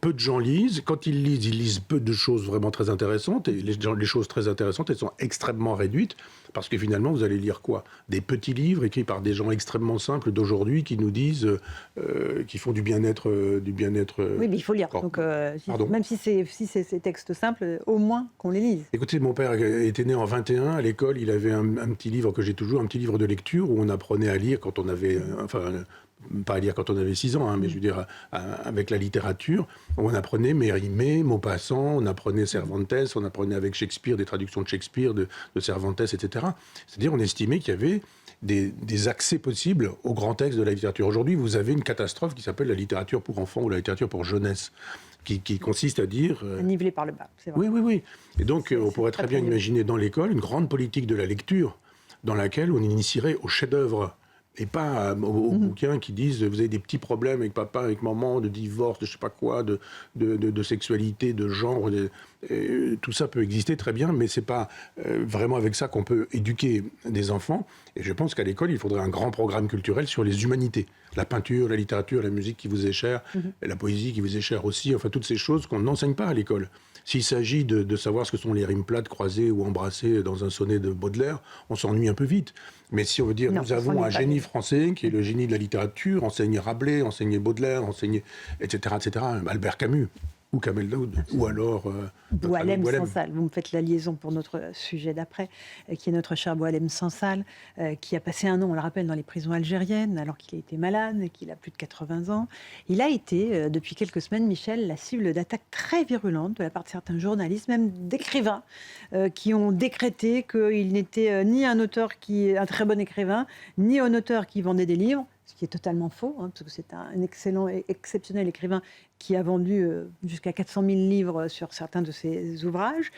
peu de gens lisent, quand ils lisent peu de choses vraiment très intéressantes, et les choses très intéressantes, elles sont extrêmement réduites, parce que finalement, vous allez lire quoi? Des petits livres écrits par des gens extrêmement simples d'aujourd'hui qui nous disent, qui font du bien-être. Oui, mais il faut lire. Donc, même si c'est ces textes simples, au moins qu'on les lise. Écoutez, mon père était né en 21. À l'école, il avait un petit livre que j'ai toujours, un petit livre de lecture où on apprenait à lire quand on avait... pas à lire quand on avait 6 ans, mais je veux dire, avec la littérature, on apprenait Mérimée, Maupassant, on apprenait Cervantes, on apprenait avec Shakespeare, des traductions de Shakespeare, de Cervantes, etc. C'est-à-dire, on estimait qu'il y avait des accès possibles aux grands textes de la littérature. Aujourd'hui, vous avez une catastrophe qui s'appelle la littérature pour enfants ou la littérature pour jeunesse, qui consiste à dire... Nivelé par le bas, c'est vrai. Oui. Et donc, on pourrait très bien imaginer dans l'école une grande politique de la lecture, dans laquelle on initierait au chef-d'œuvre. Et pas aux bouquins qui disent vous avez des petits problèmes avec papa, avec maman, de divorce, de je sais pas quoi, de sexualité, de genre. Tout ça peut exister très bien, mais c'est pas vraiment avec ça qu'on peut éduquer des enfants. Et je pense qu'à l'école, il faudrait un grand programme culturel sur les humanités. La peinture, la littérature, la musique qui vous est chère, la poésie qui vous est chère aussi. Enfin, toutes ces choses qu'on n'enseigne pas à l'école. S'il s'agit de savoir ce que sont les rimes plates, croisées ou embrassées dans un sonnet de Baudelaire, on s'ennuie un peu vite. Mais si on veut dire, nous avons un génie français qui est le génie de la littérature, enseigner Rabelais, enseigner Baudelaire, enseigner, etc., Albert Camus, ou Kamel Daoud, ou alors... Boualem Sansal, vous me faites la liaison pour notre sujet d'après, qui est notre cher Boualem Sansal, qui a passé un an, on le rappelle, dans les prisons algériennes, alors qu'il a été malade et qu'il a plus de 80 ans. Il a été, depuis quelques semaines, Michel, la cible d'attaques très virulentes de la part de certains journalistes, même d'écrivains, qui ont décrété qu'il n'était ni un auteur qui est un très bon écrivain, ni un auteur qui vendait des livres, ce qui est totalement faux, parce que c'est un excellent et exceptionnel écrivain qui a vendu jusqu'à 400 000 livres sur certains de ses ouvrages.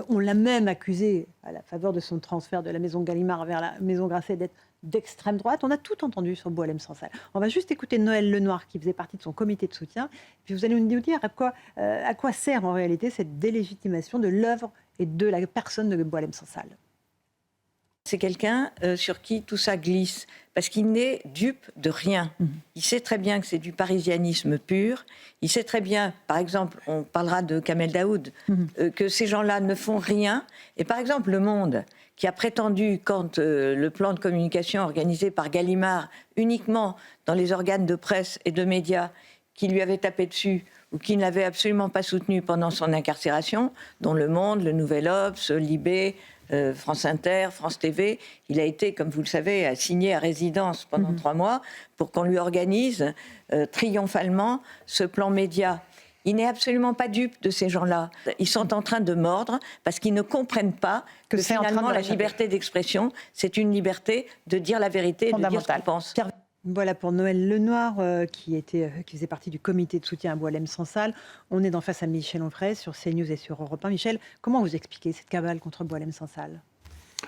On l'a même accusé, à la faveur de son transfert de la maison Gallimard vers la maison Grasset, d'être d'extrême droite. On a tout entendu sur Boualem Sansal. On va juste écouter Noël Lenoir, qui faisait partie de son comité de soutien, puis vous allez nous dire à quoi sert en réalité cette délégitimation de l'œuvre et de la personne de Boualem Sansal. C'est quelqu'un sur qui tout ça glisse, parce qu'il n'est dupe de rien. Il sait très bien que c'est du parisianisme pur. Il sait très bien, par exemple, on parlera de Kamel Daoud, que ces gens-là ne font rien. Et par exemple, Le Monde, qui a prétendu, quand le plan de communication organisé par Gallimard, uniquement dans les organes de presse et de médias, qui lui avait tapé dessus, ou qui ne l'avait absolument pas soutenu pendant son incarcération, dont Le Monde, Le Nouvel Obs, Libé, France Inter, France TV, il a été, comme vous le savez, assigné à résidence pendant 3 mois pour qu'on lui organise triomphalement ce plan média. Il n'est absolument pas dupe de ces gens-là. Ils sont en train de mordre parce qu'ils ne comprennent pas que finalement la liberté d'expression, c'est une liberté de dire la vérité et de dire ce qu'on pense. Voilà pour Noël Lenoir, qui faisait partie du comité de soutien à Boualem Sansal. On est face à Michel Onfray sur CNews et sur Europe 1. Michel, comment vous expliquez cette cabale contre Boualem Sansal ?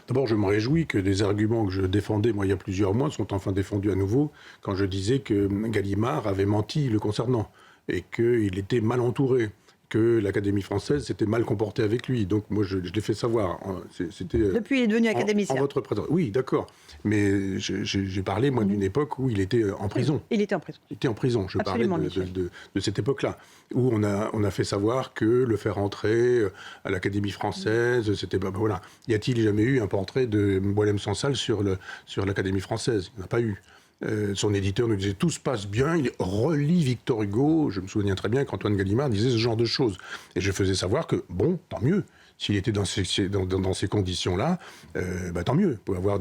D'abord, je me réjouis que des arguments que je défendais, moi, il y a plusieurs mois, sont enfin défendus à nouveau, quand je disais que Gallimard avait menti le concernant, et qu'il était mal entouré, que l'Académie française s'était mal comportée avec lui. Donc moi, je l'ai fait savoir. Depuis, il est devenu académicien. En votre présence. Oui, d'accord. Mais j'ai parlé, moi, d'une époque où il était en prison. Il était en prison. Il était en prison. Je Absolument, parlais de cette époque-là, où on a fait savoir que le faire entrer à l'Académie française, c'était... voilà. Y a-t-il jamais eu un portrait de Boualem Sansal sur l'Académie française ? Il n'y en a pas eu. Son éditeur nous disait tout se passe bien, il relit Victor Hugo. Je me souviens très bien qu'Antoine Gallimard disait ce genre de choses. Et je faisais savoir que, bon, tant mieux. S'il était dans ces conditions-là, tant mieux. Vous pouvez avoir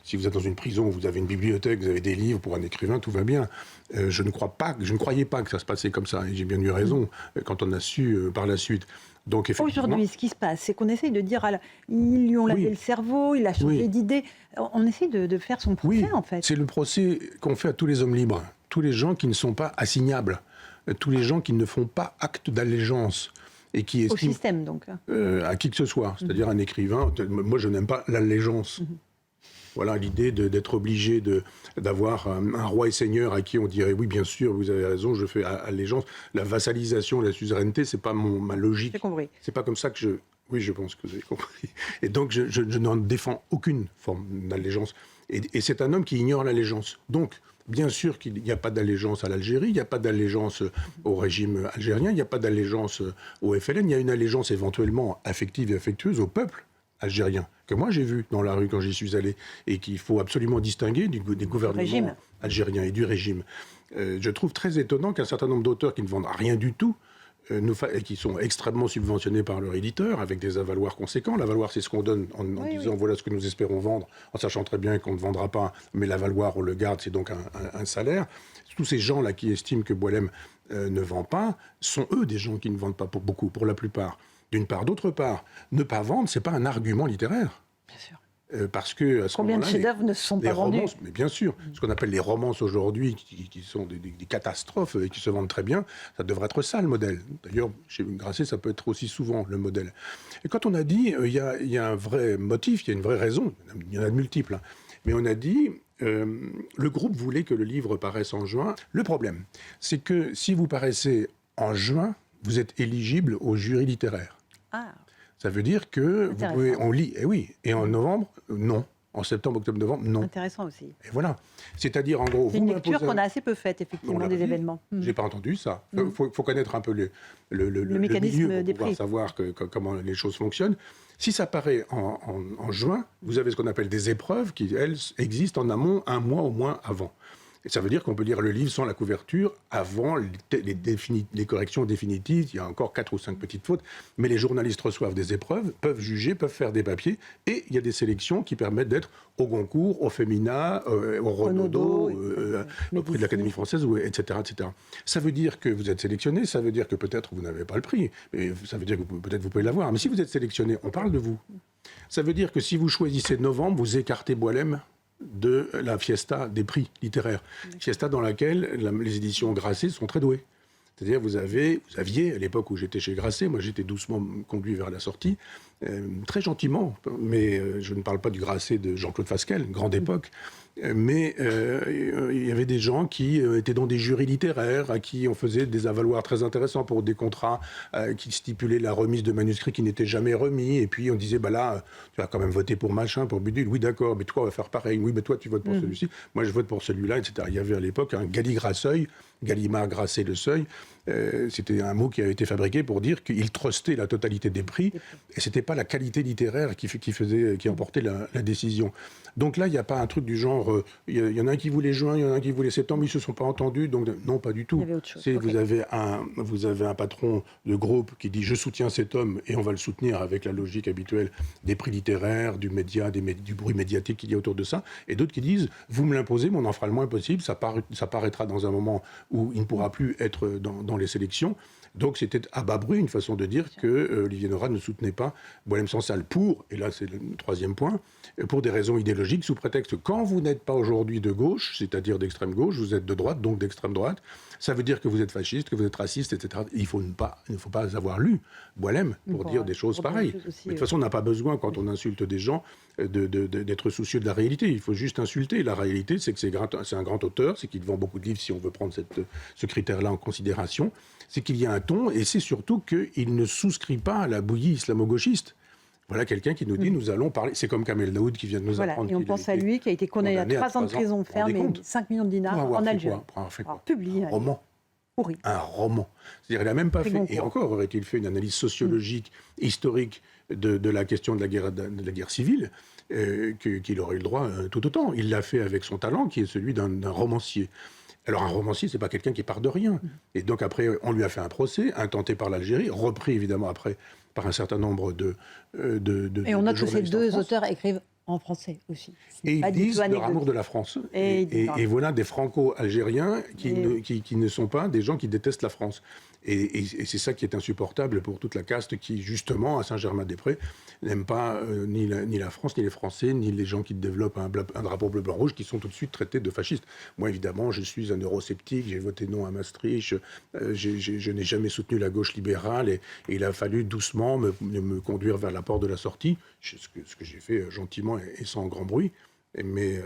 si vous êtes dans une prison, vous avez une bibliothèque, vous avez des livres pour un écrivain, tout va bien. Je ne croyais pas que ça se passait comme ça. Et j'ai bien eu raison quand on a su par la suite. Donc, aujourd'hui, ce qui se passe, c'est qu'on essaye de dire ils lui ont lavé le cerveau, il a changé d'idée. On essaye de faire son procès, en fait. C'est le procès qu'on fait à tous les hommes libres, tous les gens qui ne sont pas assignables, tous les gens qui ne font pas acte d'allégeance. Et qui estiment, au système, donc. À qui que ce soit. C'est-à-dire un écrivain. Moi, je n'aime pas l'allégeance. Voilà, l'idée d'être obligé d'avoir un roi et seigneur à qui on dirait oui, bien sûr, vous avez raison, je fais allégeance. La vassalisation, la suzeraineté, c'est pas ma logique. J'ai compris. C'est pas comme ça que je... Oui, je pense que vous avez compris. Et donc, je n'en défends aucune forme d'allégeance. Et c'est un homme qui ignore l'allégeance. Donc, bien sûr qu'il n'y a pas d'allégeance à l'Algérie, il n'y a pas d'allégeance au régime algérien, il n'y a pas d'allégeance au FLN, il y a une allégeance éventuellement affective et affectueuse au peuple algérien, que moi j'ai vu dans la rue quand j'y suis allé, et qu'il faut absolument distinguer des gouvernements algériens et du régime. Je trouve très étonnant qu'un certain nombre d'auteurs qui ne vendent rien du tout, et qui sont extrêmement subventionnés par leur éditeur, avec des avaloirs conséquents. L'avaloir, c'est ce qu'on donne en disant voilà ce que nous espérons vendre, en sachant très bien qu'on ne vendra pas, mais l'avaloir, on le garde, c'est donc un salaire. Tous ces gens-là qui estiment que Boualem ne vend pas, sont eux des gens qui ne vendent pas beaucoup, pour la plupart. D'une part. D'autre part, ne pas vendre, c'est pas un argument littéraire. Bien sûr. Parce que à ce Combien de moment-là, chefs-d'œuvre ne sont les pas vendus? romances, mais bien sûr, ce qu'on appelle les romances aujourd'hui, qui sont des catastrophes et qui se vendent très bien, ça devrait être ça le modèle. D'ailleurs, chez Grasset, ça peut être aussi souvent le modèle. Et quand on a dit, il y a un vrai motif, il y a une vraie raison, il y en a de multiples, hein, mais on a dit, le groupe voulait que le livre paraisse en juin. Le problème, c'est que si vous paraissez en juin, vous êtes éligible au jury littéraire. Ah. Ça veut dire que vous pouvez, on lit, et oui, et en novembre, non. En septembre, octobre, novembre, non. Intéressant aussi. Et voilà. C'est-à-dire, en gros, C'est une lecture qu'on a assez peu faite, effectivement, des événements. J'ai pas entendu ça. Il faut connaître un peu le mécanisme milieu des pour pouvoir prix. savoir comment les choses fonctionnent. Si ça paraît en juin, vous avez ce qu'on appelle des épreuves qui, elles, existent en amont, un mois au moins avant. Et ça veut dire qu'on peut lire le livre sans la couverture avant les corrections définitives. Il y a encore 4 ou 5 petites fautes. Mais les journalistes reçoivent des épreuves, peuvent juger, peuvent faire des papiers. Et il y a des sélections qui permettent d'être au Goncourt, au Femina, au Renaudot, au prix de l'Académie française, etc., etc. Ça veut dire que vous êtes sélectionné, ça veut dire que peut-être vous n'avez pas le prix. Mais ça veut dire que peut-être vous pouvez l'avoir. Mais si vous êtes sélectionné, on parle de vous. Ça veut dire que si vous choisissez novembre, vous écartez Boilem de la fiesta des prix littéraires. Fiesta dans laquelle les éditions Grasset sont très douées. C'est-à-dire vous aviez, à l'époque où j'étais chez Grasset, moi j'étais doucement conduit vers la sortie, très gentiment, mais je ne parle pas du Grasset de Jean-Claude Fasquelle, grande époque, mais il y avait des gens qui étaient dans des jurys littéraires, à qui on faisait des avaloirs très intéressants pour des contrats qui stipulaient la remise de manuscrits qui n'étaient jamais remis, et puis on disait, bah là, tu vas quand même voter pour machin, pour bidule, oui d'accord, mais toi on va faire pareil, oui mais toi tu votes pour celui-ci, moi je vote pour celui-là, etc. Il y avait à l'époque un Galligraseuil, Gallimard Grasset le Seuil, c'était un mot qui a été fabriqué pour dire qu'il trustait la totalité des prix, et c'était pas la qualité littéraire qui emportait la décision. Donc là, il n'y a pas un truc du genre, il y en a un qui voulait juin, il y en a un qui voulait septembre, ils ne se sont pas entendus, donc non, pas du tout. Il y avait autre chose. Vous avez un patron de groupe qui dit « je soutiens cet homme » et on va le soutenir avec la logique habituelle des prix littéraires, du média, du bruit médiatique qu'il y a autour de ça, et d'autres qui disent « vous me l'imposez, mais on en fera le moins possible, ça paraîtra dans un moment où il ne pourra plus être dans les sélections ». Donc c'était à bas bruit une façon de dire que Olivier Nora ne soutenait pas Boilem Sansal pour, et là c'est le troisième point, pour des raisons idéologiques, sous prétexte que quand vous n'êtes pas aujourd'hui de gauche, c'est-à-dire d'extrême gauche, vous êtes de droite, donc d'extrême droite, ça veut dire que vous êtes fasciste, que vous êtes raciste, etc. Il ne faut pas avoir lu Boilem pour dire des choses pareilles. Mais de toute façon, on n'a pas besoin, quand on insulte des gens, d'être soucieux de la réalité. Il faut juste insulter. La réalité, c'est que c'est un grand auteur, c'est qu'il vend beaucoup de livres, si on veut prendre ce critère-là en considération. C'est qu'il y a un ton, et c'est surtout qu'il ne souscrit pas à la bouillie islamo-gauchiste. Voilà quelqu'un qui nous dit, nous allons parler... C'est comme Kamel Daoud qui vient de nous apprendre... Et on pense à lui, qui a été condamné à 3 ans de prison ferme et 5 millions de dinars en Algérie. Pour avoir fait quoi ? Publié. Un roman. Pourri. Un roman. C'est-à-dire, il n'a même pas fait... Et encore aurait-il fait une analyse sociologique, historique de la question de la guerre civile, qu'il aurait eu le droit tout autant. Il l'a fait avec son talent, qui est celui d'un romancier. Alors un romancier, c'est pas quelqu'un qui part de rien. Et donc après, on lui a fait un procès, intenté par l'Algérie, repris évidemment après par un certain nombre de Et on note que ces deux auteurs écrivent en français aussi. Et ils disent leur amour de la France. Et voilà des franco-algériens qui ne sont pas des gens qui détestent la France. Et c'est ça qui est insupportable pour toute la caste qui, justement, à Saint-Germain-des-Prés, n'aime pas ni la France, ni les Français, ni les gens qui développent un drapeau bleu-blanc-rouge, qui sont tout de suite traités de fascistes. Moi, évidemment, je suis un eurosceptique, j'ai voté non à Maastricht, je n'ai jamais soutenu la gauche libérale, et il a fallu doucement me conduire vers la porte de la sortie, ce que j'ai fait gentiment et sans grand bruit. Mais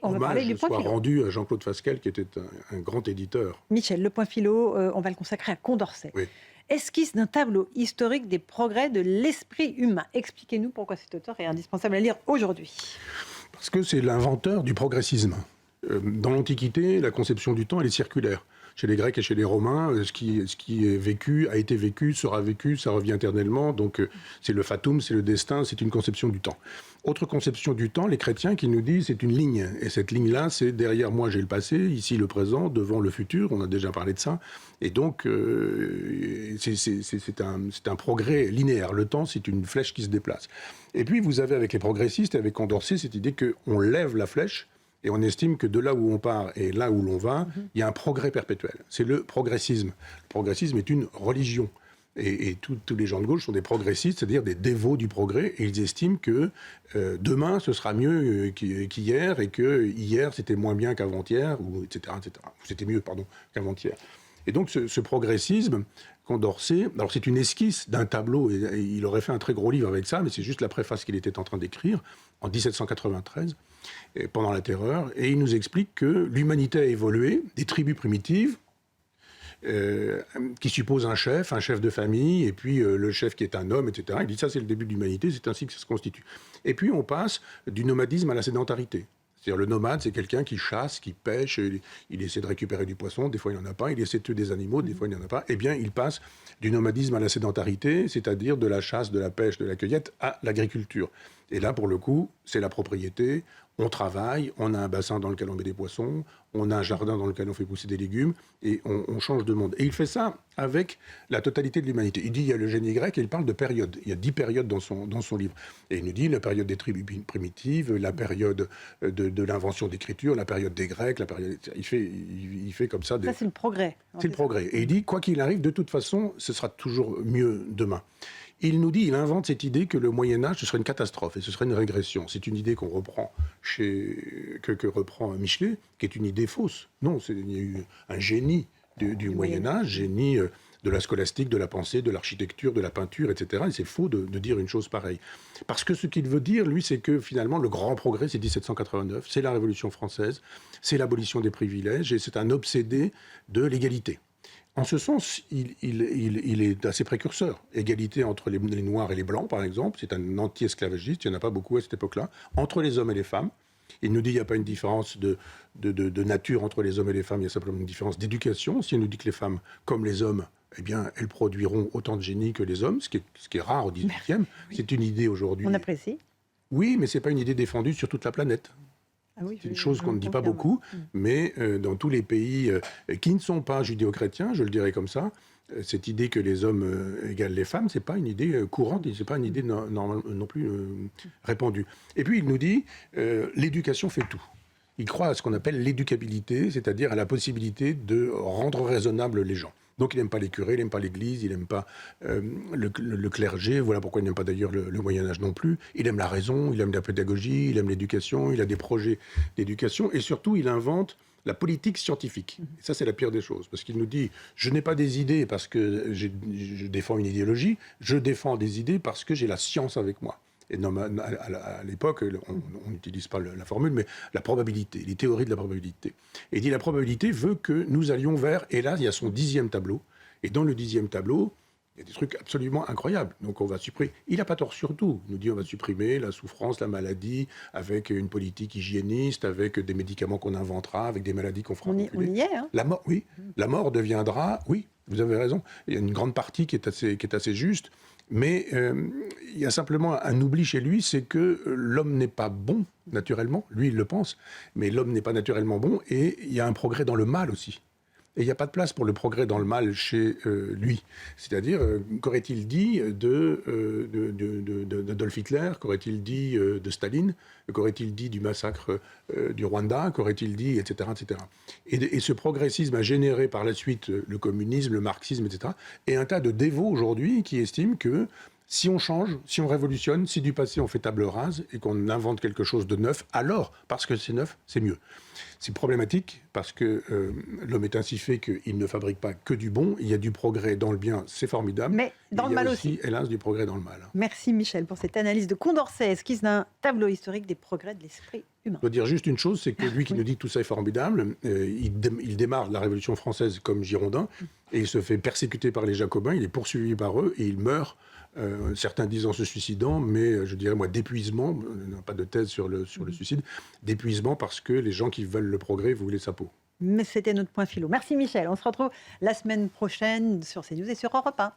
hommage soit rendu à Jean-Claude Fasquelle, qui était un grand éditeur. Michel, le point philo, on va le consacrer à Condorcet. Oui. Esquisse d'un tableau historique des progrès de l'esprit humain. Expliquez-nous pourquoi cet auteur est indispensable à lire aujourd'hui. Parce que c'est l'inventeur du progressisme. Dans l'Antiquité, la conception du temps, elle est circulaire. Chez les Grecs et chez les Romains, ce qui est vécu, a été vécu, sera vécu, ça revient éternellement. Donc c'est le fatum, c'est le destin, c'est une conception du temps. Autre conception du temps, les chrétiens qui nous disent c'est une ligne. Et cette ligne-là, c'est derrière moi j'ai le passé, ici le présent, devant le futur. On a déjà parlé de ça. Et donc c'est un progrès linéaire. Le temps, c'est une flèche qui se déplace. Et puis vous avez avec les progressistes et avec Condorcet cette idée qu'on lève la flèche. Et on estime que de là où on part et là où l'on va, il y a un progrès perpétuel. C'est le progressisme. Le progressisme est une religion. Et tous les gens de gauche sont des progressistes, c'est-à-dire des dévots du progrès, et ils estiment que demain, ce sera mieux qu'hier, et que hier, c'était moins bien qu'avant-hier, ou etc., etc. C'était mieux, pardon, qu'avant-hier. Et donc, ce progressisme, Condorcet, alors c'est une esquisse d'un tableau, et il aurait fait un très gros livre avec ça, mais c'est juste la préface qu'il était en train d'écrire, en 1793, pendant la Terreur, et il nous explique que l'humanité a évolué, des tribus primitives, qui suppose un chef de famille, et puis le chef qui est un homme, etc. Il dit ça, c'est le début de l'humanité, c'est ainsi que ça se constitue. Et puis on passe du nomadisme à la sédentarité. C'est-à-dire le nomade, c'est quelqu'un qui chasse, qui pêche, il essaie de récupérer du poisson, des fois il n'y en a pas, il essaie de tuer des animaux, des fois il n'y en a pas. Eh bien, il passe du nomadisme à la sédentarité, c'est-à-dire de la chasse, de la pêche, de la cueillette, à l'agriculture. Et là, pour le coup, c'est la propriété. On travaille, on a un bassin dans lequel on met des poissons, on a un jardin dans lequel on fait pousser des légumes, et on change de monde. Et il fait ça avec la totalité de l'humanité. Il dit, il y a le génie grec, et il parle de périodes. Il y a 10 périodes dans son livre. Et il nous dit la période des tribus primitives, la période de l'invention d'écriture, la période des Grecs, la période... Il fait comme ça... Ça, c'est le progrès. C'est le progrès. Et il dit, quoi qu'il arrive, de toute façon, ce sera toujours mieux demain. Il nous dit, il invente cette idée que le Moyen-Âge, ce serait une catastrophe et ce serait une régression. C'est une idée qu'on reprend que reprend Michelet, qui est une idée fausse. Non, il y a eu un génie du Moyen-Âge, génie de la scolastique, de la pensée, de l'architecture, de la peinture, etc. Et c'est faux de dire une chose pareille. Parce que ce qu'il veut dire, lui, c'est que finalement, le grand progrès, c'est 1789, c'est la Révolution française, c'est l'abolition des privilèges et c'est un obsédé de l'égalité. En ce sens, il est assez précurseur. Égalité entre les Noirs et les Blancs, par exemple. C'est un anti-esclavagiste, il n'y en a pas beaucoup à cette époque-là. Entre les hommes et les femmes. Il nous dit qu'il n'y a pas une différence de nature entre les hommes et les femmes, il y a simplement une différence d'éducation. Si il nous dit que les femmes, comme les hommes, eh bien, elles produiront autant de génie que les hommes, ce qui est rare au XVIIIe. Oui. C'est une idée aujourd'hui. On apprécie. Oui, mais ce n'est pas une idée défendue sur toute la planète. Ah oui, c'est une chose qu'on ne dit pas beaucoup, mais dans tous les pays qui ne sont pas judéo-chrétiens, je le dirais comme ça, cette idée que les hommes égalent les femmes, c'est pas une idée courante, c'est pas une idée non plus répandue. Et puis il nous dit, l'éducation fait tout. Il croit à ce qu'on appelle l'éducabilité, c'est-à-dire à la possibilité de rendre raisonnables les gens. Donc il n'aime pas les curés, il n'aime pas l'Église, il n'aime pas le clergé, voilà pourquoi il n'aime pas d'ailleurs le Moyen-Âge non plus. Il aime la raison, il aime la pédagogie, il aime l'éducation, il a des projets d'éducation, et surtout il invente la politique scientifique. Et ça, c'est la pire des choses, parce qu'il nous dit, je n'ai pas des idées parce que je défends une idéologie, je défends des idées parce que j'ai la science avec moi. Et non, à l'époque, on n'utilise pas la formule, mais la probabilité, les théories de la probabilité. Et il dit, la probabilité veut que nous allions vers, et là, il y a son 10e tableau, et dans le 10e tableau, il y a des trucs absolument incroyables. Donc on va supprimer, il n'a pas tort sur tout. Il nous dit, on va supprimer la souffrance, la maladie, avec une politique hygiéniste, avec des médicaments qu'on inventera, avec des maladies qu'on fera reculer. On y est, hein. La mort, oui. La mort deviendra, oui, vous avez raison, il y a une grande partie qui est assez juste. Mais il y a simplement un oubli chez lui, c'est que l'homme n'est pas bon, naturellement. Lui, il le pense. Mais l'homme n'est pas naturellement bon. Et il y a un progrès dans le mal aussi. Et il n'y a pas de place pour le progrès dans le mal chez lui. C'est-à-dire, qu'aurait-il dit d'Adolf Hitler? Qu'aurait-il dit de Staline? Qu'aurait-il dit du massacre du Rwanda? Qu'aurait-il dit, etc. etc. Et ce progressisme a généré par la suite le communisme, le marxisme, etc. Et un tas de dévots aujourd'hui qui estiment que si on change, si on révolutionne, si du passé on fait table rase et qu'on invente quelque chose de neuf, alors, parce que c'est neuf, c'est mieux. C'est problématique parce que l'homme est ainsi fait qu'il ne fabrique pas que du bon. Il y a du progrès dans le bien, c'est formidable. Mais dans le mal aussi. Il y a aussi, hélas, du progrès dans le mal. Merci Michel pour cette analyse de Condorcet, esquisse d'un tableau historique des progrès de l'esprit humain. Je dois dire juste une chose, c'est que lui qui nous dit que tout ça est formidable, il démarre la Révolution française comme Girondin et il se fait persécuter par les Jacobins, il est poursuivi par eux et il meurt. Certains disent en se suicidant, mais je dirais moi d'épuisement, pas de thèse sur le suicide, d'épuisement parce que les gens qui veulent le progrès voulaient sa peau. Mais c'était notre point philo. Merci Michel, on se retrouve la semaine prochaine sur CNews et sur Europe 1.